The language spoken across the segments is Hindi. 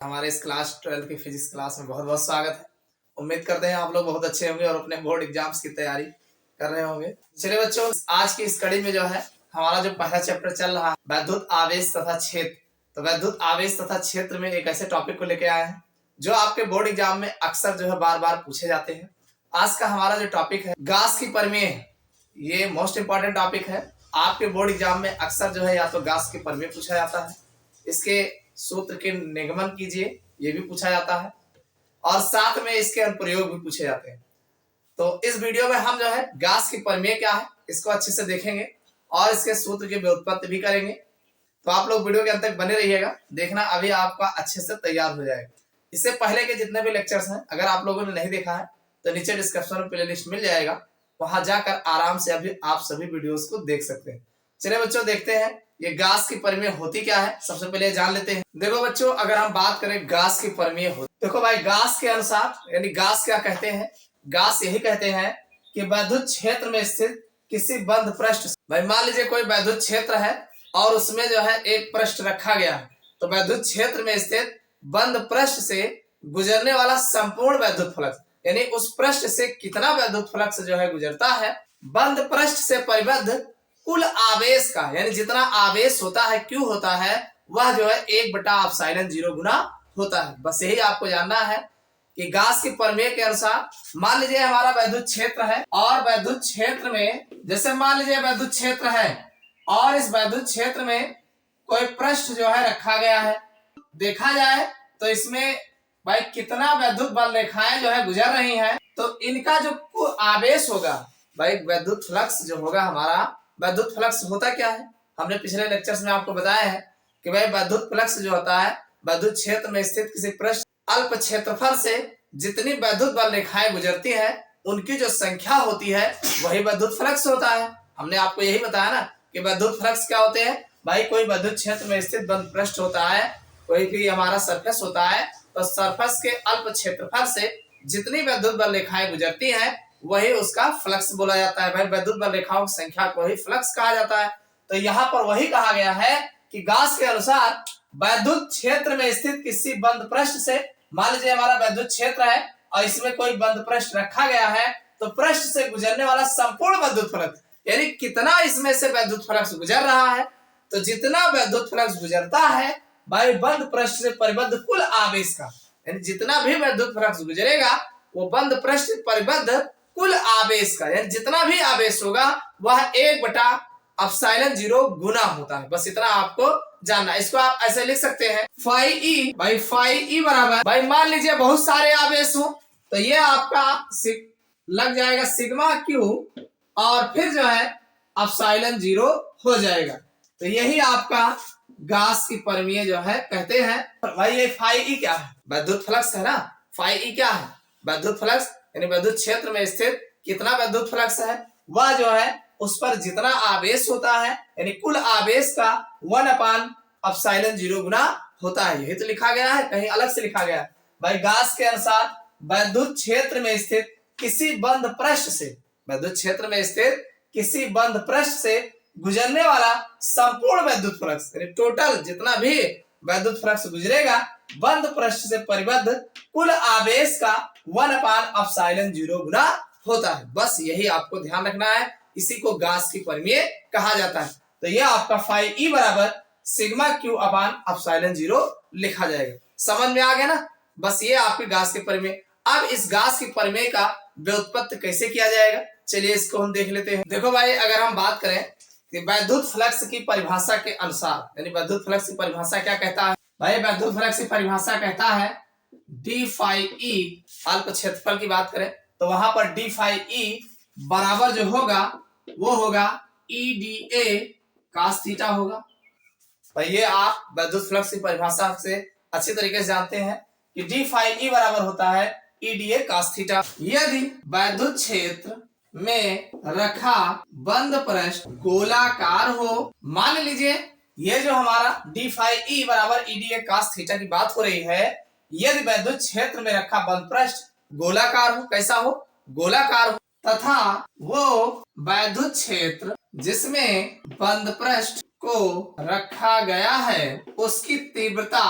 हमारे इस क्लास 12 की फिजिक्स क्लास में बहुत बहुत स्वागत है। उम्मीद करते हैं आप लोग बहुत अच्छे होंगे और अपने बोर्ड एग्जाम्स की तैयारी कर रहे होंगे। चलिए बच्चों, आज की इस कड़ी में जो है हमारा जो पहला चैप्टर चल रहा है वैद्युत आवेश तथा क्षेत्र। तो वैद्युत आवेश तथा क्षेत्र में एक ऐसे टॉपिक को लेके आए हैं जो आपके बोर्ड एग्जाम में अक्सर जो है बार बार पूछे जाते हैं। आज का हमारा जो टॉपिक है गास की प्रमेय है। ये मोस्ट इंपॉर्टेंट टॉपिक है। आपके बोर्ड एग्जाम में अक्सर जो है या तो गास की प्रमेय पूछा जाता है, इसके सूत्र के निगमन कीजिए ये भी पूछा जाता है, और साथ में इसके अनुप्रयोग भी पूछे जाते हैं। तो इस वीडियो में हम जो है गास की प्रमेय क्या है इसको अच्छे से देखेंगे और इसके सूत्र की व्युत्पत्ति भी करेंगे। तो आप लोग वीडियो के अंत तक बने रहिएगा, देखना अभी आपका अच्छे से तैयार हो जाएगा। इससे पहले के जितने भी लेक्चर्स हैं अगर आप लोगों ने नहीं देखा है तो नीचे डिस्क्रिप्शन में प्लेलिस्ट मिल जाएगा, वहां जाकर आराम से अभी आप सभी वीडियोस को देख सकते हैं। चलिए बच्चों, देखते हैं ये गास की प्रमेय होती क्या है। सबसे पहले जान लेते हैं। देखो बच्चों, अगर हम बात करें गास की प्रमेय होती, देखो भाई गास के अनुसार यानी गास क्या कहते हैं, गास यही कहते हैं कि वैद्युत क्षेत्र में स्थित किसी बंद पृष्ठ, भाई मान लीजिए कोई वैद्युत क्षेत्र है और उसमें जो है एक पृष्ठ रखा गया है, तो वैद्युत क्षेत्र में स्थित बंद पृष्ठ से गुजरने वाला संपूर्ण वैद्युत फ्लक्स, यानी उस पृष्ठ से कितना वैद्युत फ्लक्स जो है गुजरता है, बंद पृष्ठ से परिबद्ध कुल आवेश का, यानी जितना आवेश होता है क्यू होता है वह जो है 1/ε0 गुना होता है। बस यही आपको जानना है कि गास की प्रमेय के अनुसार मान लीजिए हमारा वैद्युत क्षेत्र है और वैद्युत क्षेत्र में जैसे मान लीजिए वैद्युत क्षेत्र है और इस वैद्युत क्षेत्र में कोई पृष्ठ जो है रखा गया है, देखा जाए तो इसमें भाई कितना वैद्युत बल रेखाएं जो है गुजर रही हैं, तो इनका जो आवेश होगा भाई वैद्युत फ्लक्स जो होगा हमारा, वैद्युत फ्लक्स होता क्या है हमने पिछले लेक्चर्स में आपको बताया है कि भाई वैद्युत फ्लक्स जो होता है वैद्युत क्षेत्र में स्थित किसी पृष्ठ अल्प क्षेत्रफल से जितनी वैद्युत बल रेखाएं गुजरती हैं उनकी जो संख्या होती है वही वैद्युत फ्लक्स होता है। हमने आपको यही बताया ना कि वैद्युत फ्लक्स क्या होते हैं। भाई कोई वैद्युत क्षेत्र में स्थित बंद पृष्ठ होता है, कोई भी हमारा सरफेस होता है, तो सरफेस के अल्प क्षेत्रफल से जितनी वैद्युत बल रेखाएं गुजरती हैं वही उसका फ्लक्स बोला जाता है। भाई वैद्युत बल रेखाओं की संख्या को ही फ्लक्स कहा जाता है। तो यहाँ पर वही कहा गया है कि गास के अनुसार वैद्युत क्षेत्र में स्थित किसी बंद पृष्ठ से, मान लीजिए हमारा वैद्युत क्षेत्र है और इसमें कोई बंद पृष्ठ रखा गया है, तो पृष्ठ से गुजरने वाला संपूर्ण वैद्युत फ्लक्स, यानी कितना इसमें से वैद्युत फ्लक्स गुजर रहा है, तो जितना वैद्युत फ्लक्स गुजरता है भाई बंद पृष्ठ से परिबद्ध कुल आवेश का, यानी जितना भी वैद्युत फ्लक्स गुजरेगा वो बंद पृष्ठ से परिबद्ध कुल आवेश का, यानी जितना भी आवेश होगा वह 1/ε0 गुना होता है। बस इतना आपको जानना। इसको आप ऐसे लिख सकते हैं फाई ई, भाई फाई ई बराबर, भाई मान लीजिए बहुत सारे आवेश हो तो ये आपका लग जाएगा सिग्मा क्यू और फिर जो है ε0 हो जाएगा। तो यही आपका गास की प्रमेय जो है कहते हैं। भाई ये फाई ई क्या है, वैद्युत फ्लक्स है ना। फाई ई क्या है, वैद्युत फ्लक्स, यानी वैद्युत क्षेत्र में स्थित कितना वैद्युत फ्लक्स है वह जो है उस पर जितना आवेश होता है, यानी कुल आवेश का 1/ε0 गुना होता है। यही तो लिखा गया है, कहीं अलग से लिखा गया है। भाई गास के अनुसार वैद्युत क्षेत्र में स्थित किसी बंद पृष्ठ से, वैद्युत क्षेत्र में स्थित किसी बंद पृष्ठ से गुजरने वाला संपूर्ण वैद्युत फ्लक्स, यानी टोटल जितना भी वैद्युत फ्लक्स गुजरेगा बंद पृष्ठ से परिबद्ध कुल आवेश का 1/ε0 गुना होता है। बस यही आपको ध्यान रखना है, इसी को गास की प्रमेय कहा जाता है। तो यह आपका फाई ई बराबर सिग्मा क्यू अपान ε0 लिखा जाएगा। समझ में आ गया ना। बस ये आपकी गास की प्रमेय। अब इस गास की प्रमेय का व्युत्पत्ति कैसे किया जाएगा, चलिए इसको हम देख लेते हैं। देखो भाई, अगर हम बात करें कि वैद्युत फ्लक्स की परिभाषा के अनुसार, यानी वैद्युत फ्लक्स की परिभाषा क्या कहता है, भाई वैद्युत फ्लक्स की परिभाषा कहता है डी फाई ई, अल्प क्षेत्रफल की बात करें तो वहां पर डी फाई ई बराबर जो होगा वो होगा E D A cos theta होगा। तो ये आप वैद्युत फ्लक्स की परिभाषा से अच्छी तरीके से जानते हैं कि डी फाई ई बराबर होता है E D A cos theta. यदि वैद्युत क्षेत्र में रखा बंद पृष्ठ गोलाकार हो, मान लीजिए ये जो हमारा डी फाई ई बराबर E D A cos theta की बात हो रही है, यदि वैद्युत क्षेत्र में रखा बंद पृष्ठ गोलाकार हो, कैसा हो, गोलाकार हो, तथा वो वैद्युत क्षेत्र जिसमें बंद पृष्ठ को रखा गया है उसकी तीव्रता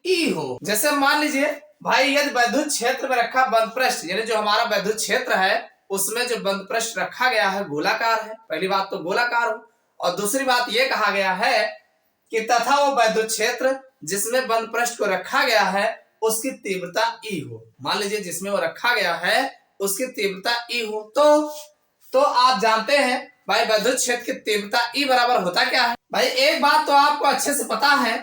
ई हो। जैसे मान लीजिए भाई यदि वैद्युत क्षेत्र में रखा बंद पृष्ठ, यानी जो हमारा वैद्युत क्षेत्र है उसमें जो बंद पृष्ठ रखा गया है गोलाकार है। पहली बात तो गोलाकार हो, और दूसरी बात यह कहा गया है कि तथा वो वैद्युत क्षेत्र जिसमें बंद पृष्ठ को रखा गया है उसकी तीव्रता ई हो। मान लीजिए जिसमें वो रखा गया है उसकी तीव्रता ई हो, तो आप जानते हैं भाई वैद्युत क्षेत्र की तीव्रता ई बराबर होता क्या है। भाई एक बात तो आपको अच्छे से पता है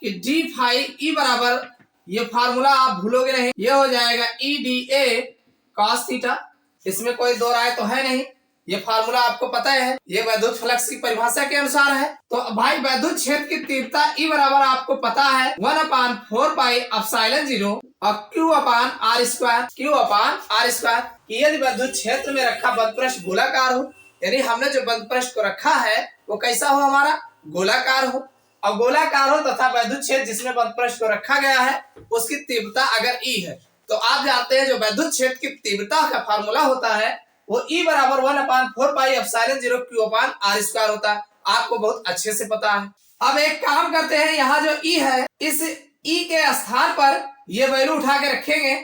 कि डी फाई ई बराबर, ये फार्मूला आप भूलोगे नहीं, ये हो जाएगा E D A cos theta. इसमें कोई दो राय तो है नहीं, ये फार्मूला आपको पता है, ये वैद्युत फ्लक्स की परिभाषा के अनुसार है। तो भाई वैद्युत क्षेत्र की तीव्रता ई बराबर आपको पता है 1/4 पाई एप्सिलॉन 0 और Q/r²। यदि वैद्युत क्षेत्र में रखा बंद पृष्ठ गोलाकार हो, यानी हमने जो बंद पृष्ठ को रखा है वो कैसा हो, हमारा गोलाकार हो, और गोलाकार हो तथा वैद्युत क्षेत्र जिसमें बंद पृष्ठ को रखा गया है उसकी तीव्रता अगर ई है, तो आप जानते हैं जो वैद्युत क्षेत्र की तीव्रता का फार्मूला होता है वो E बराबर 1/4 पाई एप्सिलॉन 0 Q/r² होता है। आपको बहुत अच्छे से पता है। अब एक काम करते हैं, यहाँ जो E है इस E के स्थान पर ये वैल्यू उठा के रखेंगे,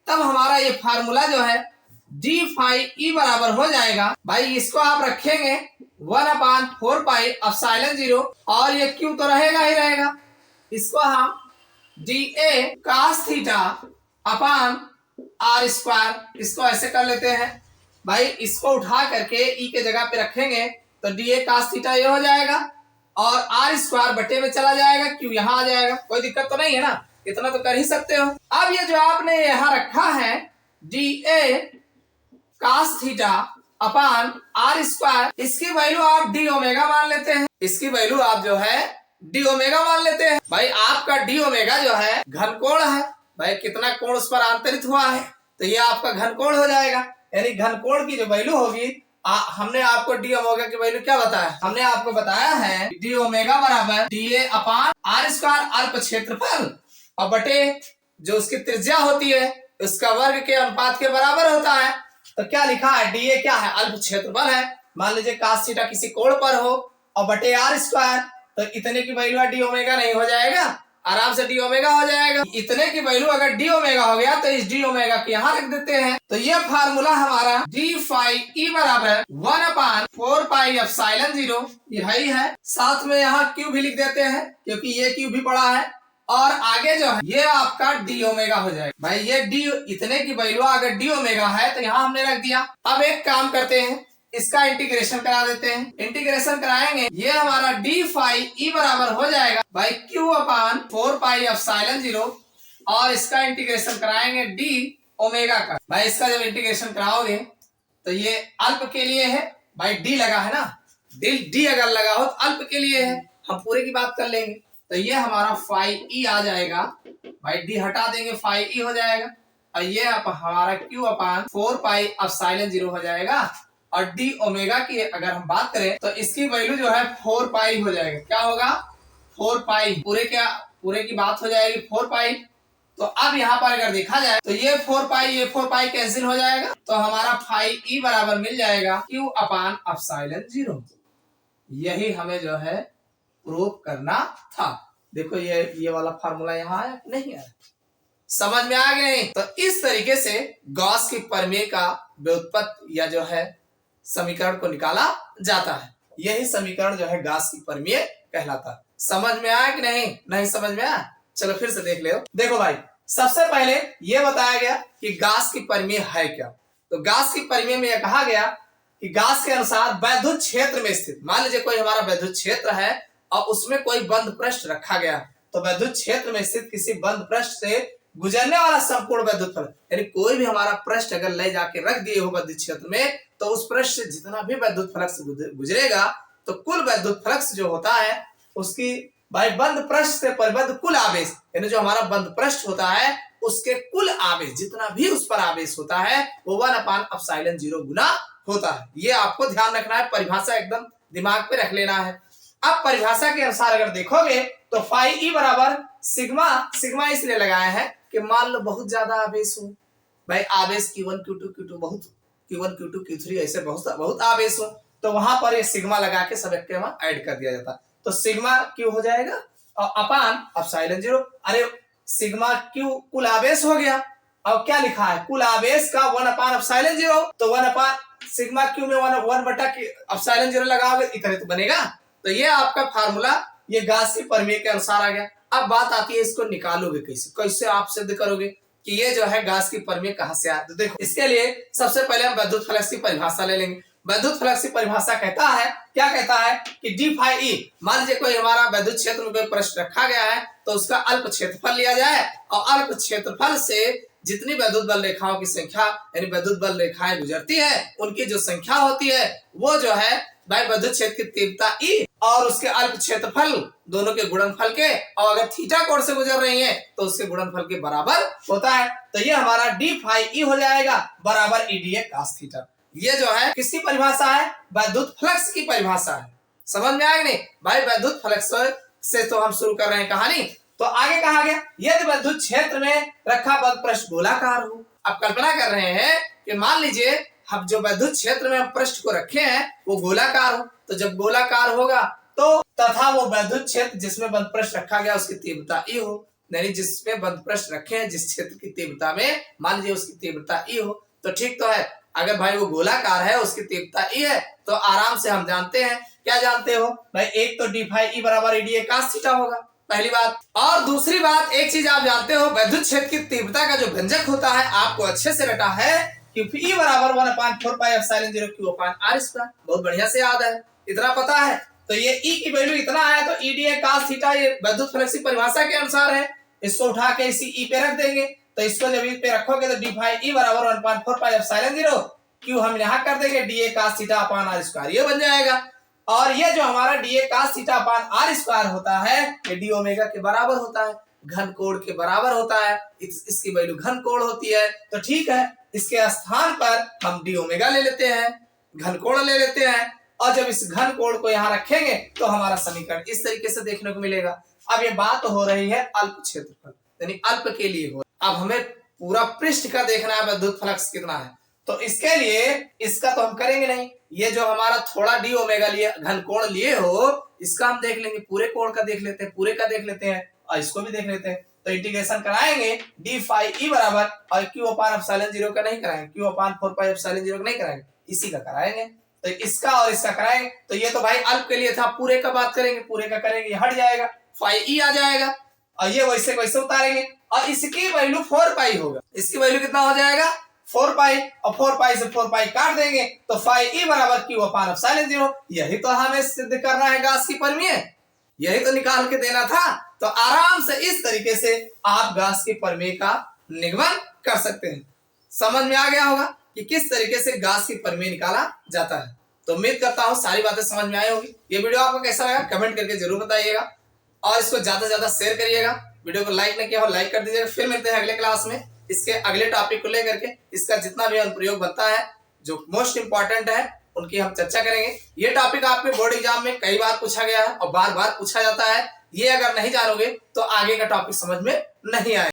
तब हमारा ये फार्मूला जो है d फाई E बराबर हो जाएगा। भाई इसको आप रखेंगे 1/4 पाई एप्सिलॉन 0 और ये Q तो रहेगा ही रहेगा, इसको हम dA cos theta upon r², इसको ऐसे कर लेते हैं। भाई इसको उठा करके ई के जगह पे रखेंगे तो dA cos थीटा ये हो जाएगा और r² बटे में चला जाएगा, क्यों यहाँ आ जाएगा, कोई दिक्कत तो नहीं है ना, इतना तो कर ही सकते हो। अब ये जो आपने यहाँ रखा है dA cos theta upon r², इसकी वैल्यू आप d ओमेगा मान लेते हैं, इसकी वैल्यू आप जो है d ओमेगा मान लेते हैं। भाई आपका d ओमेगा जो है घनकोण है, भाई कितना कोण उस पर आंतरित हुआ है तो ये आपका घनकोण हो जाएगा, यानी घनकोण की जो वैल्यू होगी हमने आपको डी ओमेगा की वैल्यू क्या बताया, हमने आपको बताया है डी ओमेगा बराबर dA अपान r² अल्प क्षेत्रफल और बटे जो उसकी त्रिज्या होती है उसका वर्ग के अनुपात के बराबर होता है। तो क्या लिखा है, dA क्या है, अल्प क्षेत्रफल है, मान लीजिए cos थीटा किसी कोण पर हो और बटे r², तो इतने की वैल्यू डी ओमेगा नहीं हो जाएगा, आराम से डी ओमेगा हो जाएगा। इतने की वैल्यू अगर डी ओमेगा हो गया तो इस डी ओमेगा को यहाँ रख देते हैं, तो ये फार्मूला हमारा डी फाई ई बराबर 1/4 पाई एप्सिलॉन 0 यही है। साथ में यहाँ क्यू भी लिख देते हैं क्योंकि ये क्यू भी पड़ा है, और आगे जो है ये आपका डी ओमेगा हो जाएगा। भाई ये डी, इतने की वैल्यू अगर डी ओमेगा है तो यहाँ हमने रख दिया। अब एक काम करते हैं, इसका इंटीग्रेशन करा देते हैं, इंटीग्रेशन कराएंगे ये हमारा डी फाई ई बराबर हो जाएगा भाई Q/4 पाई एप्सिलॉन 0 और इसका इंटीग्रेशन कराएंगे डी ओमेगा का। भाई इसका जब इंटीग्रेशन कराओगे तो ये अल्प के लिए है, भाई डी लगा है ना, डी अगर लगा हो तो अल्प के लिए है, हम पूरे की बात कर लेंगे। तो ये हमारा फाई ई आ जाएगा, भाई डी हटा देंगे फाई ई हो जाएगा, और ये हमारा Q/4 पाई एप्सिलॉन 0 हो जाएगा। और डी ओमेगा की अगर हम बात करें तो इसकी वैल्यू जो है 4 पाई हो जाएगा, क्या होगा 4 पाई, पूरे की बात हो जाएगी 4 पाई। तो अब यहाँ पर अगर देखा जाए तो ये 4 पाई कैंसिल हो जाएगा, तो हमारा फाई ई बराबर मिल जाएगा Q/एप्सिलॉन 0। यही हमें जो है प्रूव करना था। देखो ये वाला फार्मूला यहाँ आया नहीं आया, समझ में आ गया नहीं। तो इस तरीके से गॉस की प्रमेय का व्युत्पत्ति या जो है समीकरण को निकाला जाता है। यही समीकरण जो है गॉस की प्रमेय कहलाता है। समझ में आया कि नहीं समझ में आया, चलो फिर से देख ले। देखो भाई सबसे पहले ये बताया गया कि गॉस की प्रमेय है क्या। तो गॉस की प्रमेय में यह कहा गया कि गॉस के अनुसार वैद्युत क्षेत्र में स्थित, मान लीजिए कोई हमारा वैद्युत क्षेत्र है और उसमें कोई बंद पृष्ठ रखा गया, तो वैद्युत क्षेत्र में स्थित किसी बंद पृष्ठ से गुजरने वाला संपूर्ण वैद्युत फलक, यानी कोई भी हमारा पृष्ठ अगर ले जाके रख दिए हो वैद्युत क्षेत्र में, तो उस पृष्ठ से जितना भी वैद्युत फलक से गुजरेगा तो कुल वैद्युत फलक जो होता है उसकी भाई बंद पृष्ठ से परिबद्ध कुल आवेश, यानी जो हमारा बंद पृष्ठ होता है उसके कुल आवेश जितना भी उस पर आवेश होता है वो 1/एप्सिलॉन 0 गुना होता है। ये आपको ध्यान रखना है, परिभाषा एकदम दिमाग पे रख लेना है। अब परिभाषा के अनुसार अगर देखोगे तो फाई ई बराबर सिग्मा इसलिए लगाया है कि मान लो बहुत ज्यादा आवेश हो, भाई आवेश Q1 Q2 बहुत Q1 Q2 Q3 ऐसे बहुत आवेश हो, तो वहां पर ये सिग्मा लगा के सब एक ऐड कर दिया जाता, तो सिग्मा क्यू हो जाएगा और अपान एप्सिलॉन 0। अरे सिग्मा क्यू कुल आवेश हो गया। अब क्या लिखा है, कुल आवेश का 1/0, तो 1 सिग्मा क्यू में 1/0 लगाओगे इतना तो बनेगा। तो ये आपका फार्मूला ये गॉस के प्रमेय के अनुसार आ गया। अब बात आती है इसको निकालोगे कैसे, कैसे आप सिद्ध करोगे कि ये जो है गॉस की प्रमेय कहां से आया। तो देखो इसके लिए सबसे पहले हम विद्युत फ्लक्स की परिभाषा ले लेंगे। विद्युत फ्लक्स की परिभाषा कहता है, क्या कहता है कि डी फाई ई, मान लीजिए कोई हमारा विद्युत क्षेत्र में कोई प्रश्न रखा गया है तो उसका अल्प क्षेत्रफल लिया जाए और अल्प क्षेत्रफल से जितनी विद्युत बल रेखाओं की संख्या यानी विद्युत बल रेखाएं गुजरती है उनकी जो संख्या होती है वो जो है भाई विद्युत क्षेत्र की तीव्रता ई और उसके अल्प क्षेत्रफल दोनों के गुणनफल के, और अगर थीटा कोण से गुजर रही है तो उसके गुणनफल के बराबर होता है। तो ये हमारा डी फाई ई हो जाएगा बराबर E D A cos theta. ये जो है किसकी परिभाषा है, विद्युत फ्लक्स की परिभाषा है। समझ में आएगा नहीं भाई, विद्युत फ्लक्स से तो हम शुरू कर रहे हैं कहानी। तो आगे कहा गया यदि विद्युत क्षेत्र में रखा बल पृष्ठ गोलाकार हो। अब कल्पना कर रहे हैं कि मान लीजिए हम जो विद्युत क्षेत्र में हम पृष्ठ को रखे हैं वो गोलाकार हो, तो जब गोलाकार होगा तो तथा वो विद्युत क्षेत्र जिसमें बंद पृष्ठ रखा गया उसकी तीव्रता ई हो, यानी जिसमें बंद पृष्ठ रखे हैं जिस क्षेत्र की तीव्रता में मान लीजिए उसकी तीव्रता ई हो, तो ठीक तो है। अगर भाई वो गोलाकार है उसकी तीव्रता ई है तो आराम से हम जानते हैं, क्या जानते हो भाई, एक तो डी फाई ई बराबर E D A cos theta होगा, पहली बात। और दूसरी बात एक चीज आप जानते हो, विद्युत क्षेत्र की तीव्रता का जो व्यंजक होता है आपको अच्छे से रटा है कि E बराबर 1/4 पाई एप्सिलॉन 0 Q अपान R स्क्वायर, बहुत बढ़िया से याद है, इतना पता है। तो ये E की वैल्यू इतना है तो E D A cos theta ये विद्युत फ्लक्स की परिभाषा के अनुसार है। इसको उठा के इसी E पे रख देंगे, तो इसको जब E पे रखोगे तो डी फाई E बराबर 1/4 पाई एप्सिलॉन 0 Q हम यहाँ कर देंगे D A cos theta upon R square, ये बन जाएगा। और ये जो हमारा D A cos theta upon R square होता है ये डी ओमेगा के बराबर होता है, घन कोण के बराबर होता है, इसकी वैल्यू घन कोण होती है। तो ठीक है, इसके स्थान पर हम डी ओमेगा ले लेते हैं, घन कोण ले लेते हैं, और जब इस घन कोण को यहाँ रखेंगे तो हमारा समीकरण इस तरीके से देखने को मिलेगा। अब ये बात हो रही है अल्प क्षेत्रफल यानी अल्प के लिए हो। अब हमें पूरा पृष्ठ का देखना है विद्युत फ्लक्स कितना है, तो इसके लिए इसका तो हम करेंगे नहीं, ये जो हमारा थोड़ा डी ओमेगा लिए घन कोण लिए हो इसका हम देख लेंगे, पूरे कोण का देख लेते हैं, पूरे का देख लेते हैं और इसको भी देख लेते हैं। तो इंटीग्रेशन कराएंगे डी फाई ई बराबर और क्यू अपान एप्सिलॉन 0 का नहीं कराएंगे, क्यू अपान 4 पाई एप्सिलॉन 0 का नहीं कराएंगे, इसी का कराएंगे। तो इसका और इसका कराएंगे, तो ये तो भाई अल्प के लिए था, पूरे का बात करेंगे, पूरे का करेंगे हट जाएगा, फाई ई आ जाएगा और ये वैसे वैसे उतारेंगे और इसकी वैल्यू 4 पाई होगा। इसकी वैल्यू कितना हो जाएगा 4 पाई, और 4 पाई से 4 पाई काट देंगे तो फाई ई बराबर क्यू अपान एप्सिलॉन 0। यही तो हमें सिद्ध करना है गॉस की प्रमेय, यही तो निकाल के देना था। तो आराम से इस तरीके से आप गॉस के प्रमेय का निगमन कर सकते हैं। समझ में आ गया होगा कि किस तरीके से गॉस की प्रमेय निकाला जाता है। तो उम्मीद करता हूं सारी बातें समझ में आई होगी। ये वीडियो आपको कैसा लगा कमेंट करके जरूर बताइएगा और इसको ज्यादा से ज्यादा शेयर करिएगा। वीडियो को लाइक नहीं किया हो लाइक कर दीजिएगा। फिर मिलते हैं अगले क्लास में इसके अगले टॉपिक को लेकर के, इसका जितना भी अनुप्रयोग बनता है जो मोस्ट इंपॉर्टेंट है उनकी हम चर्चा करेंगे। ये टॉपिक आपके बोर्ड एग्जाम में कई बार पूछा गया है और बार बार पूछा जाता है, ये अगर नहीं जानोगे तो आगे का टॉपिक समझ में नहीं आएगा।